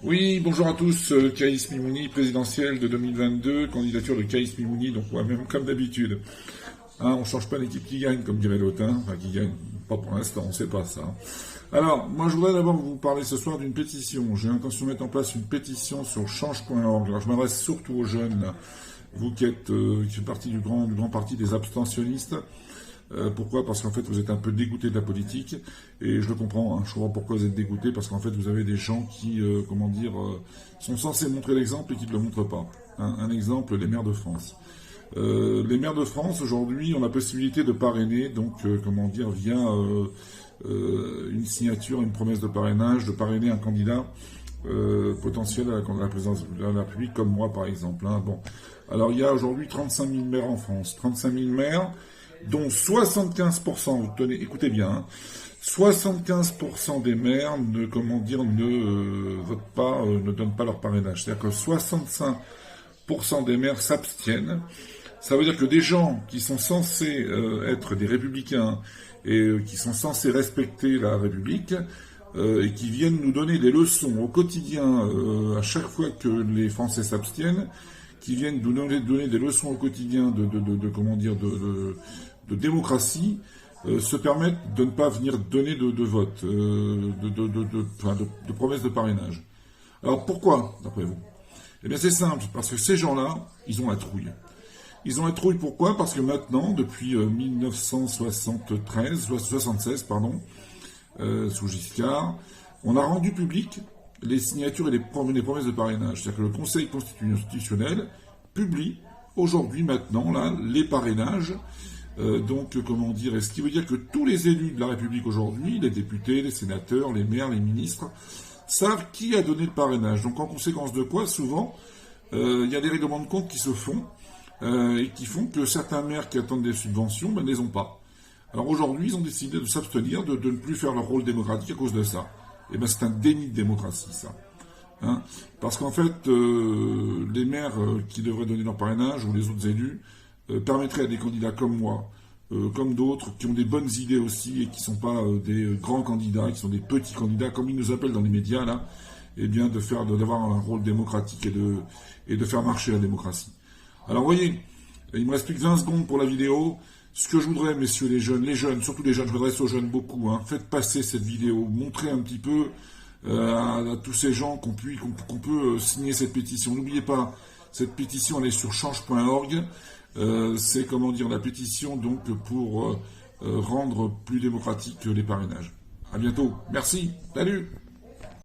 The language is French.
Oui, bonjour à tous, Kaïs Mimouni, présidentielle de 2022, candidature de Kaïs Mimouni, donc ouais, même comme d'habitude. Hein, on change pas l'équipe qui gagne, comme dirait l'autre, hein. Enfin qui gagne, pas pour l'instant, on sait pas ça. Alors, moi je voudrais d'abord vous parler ce soir d'une pétition. J'ai l'intention de mettre en place une pétition sur change.org. Alors je m'adresse surtout aux jeunes, là. Vous qui faites partie du grand parti des abstentionnistes. Pourquoi? Parce qu'en fait vous êtes un peu dégoûté de la politique et je le comprends, hein, je comprends pourquoi vous êtes dégoûté, parce qu'en fait vous avez des gens qui, sont censés montrer l'exemple et qui ne le montrent pas. Un exemple, les maires de France. Les maires de France aujourd'hui ont la possibilité de parrainer, donc via une signature, une promesse de parrainage, de parrainer un candidat potentiel à la présidence de la République, comme moi par exemple. Hein. Bon, alors il y a aujourd'hui 35 000 maires en France, 35 000 maires, dont 75%, vous tenez, écoutez bien, hein, 75% des maires ne votent pas, ne donnent pas leur parrainage. C'est-à-dire que 65% des maires s'abstiennent. Ça veut dire que des gens qui sont censés être des républicains et qui sont censés respecter la République et qui viennent nous donner des leçons au quotidien à chaque fois que les Français s'abstiennent, qui viennent nous donner des leçons au quotidien de démocratie, se permettent de ne pas venir donner de vote, de promesses de parrainage. Alors pourquoi, d'après vous? Eh bien c'est simple, parce que ces gens-là, ils ont la trouille. Ils ont la trouille pourquoi? Parce que maintenant, depuis 1976, sous Giscard, on a rendu public les signatures et les promesses de parrainage. C'est-à-dire que le Conseil constitutionnel publie aujourd'hui, maintenant, là, les parrainages. Et ce qui veut dire que tous les élus de la République aujourd'hui, les députés, les sénateurs, les maires, les ministres, savent qui a donné le parrainage. Donc en conséquence de quoi, souvent, il y a des règlements de compte qui se font, et qui font que certains maires qui attendent des subventions ne les ont pas. Alors aujourd'hui, ils ont décidé de s'abstenir, de ne plus faire leur rôle démocratique à cause de ça. Et bien c'est un déni de démocratie, ça. Hein, parce qu'en fait, les maires qui devraient donner leur parrainage, ou les autres élus, permettraient à des candidats comme moi, comme d'autres, qui ont des bonnes idées aussi, et qui ne sont pas des grands candidats, qui sont des petits candidats, comme ils nous appellent dans les médias, là, eh bien d'avoir un rôle démocratique et de faire marcher la démocratie. Alors vous voyez, il me reste plus que 20 secondes pour la vidéo. Ce que je voudrais, messieurs les jeunes, surtout les jeunes, je m'adresse aux jeunes beaucoup, hein, faites passer cette vidéo, montrez un petit peu à tous ces gens qu'on peut signer cette pétition. N'oubliez pas, cette pétition elle est sur change.org. C'est la pétition donc pour rendre plus démocratique les parrainages. À bientôt. Merci. Salut.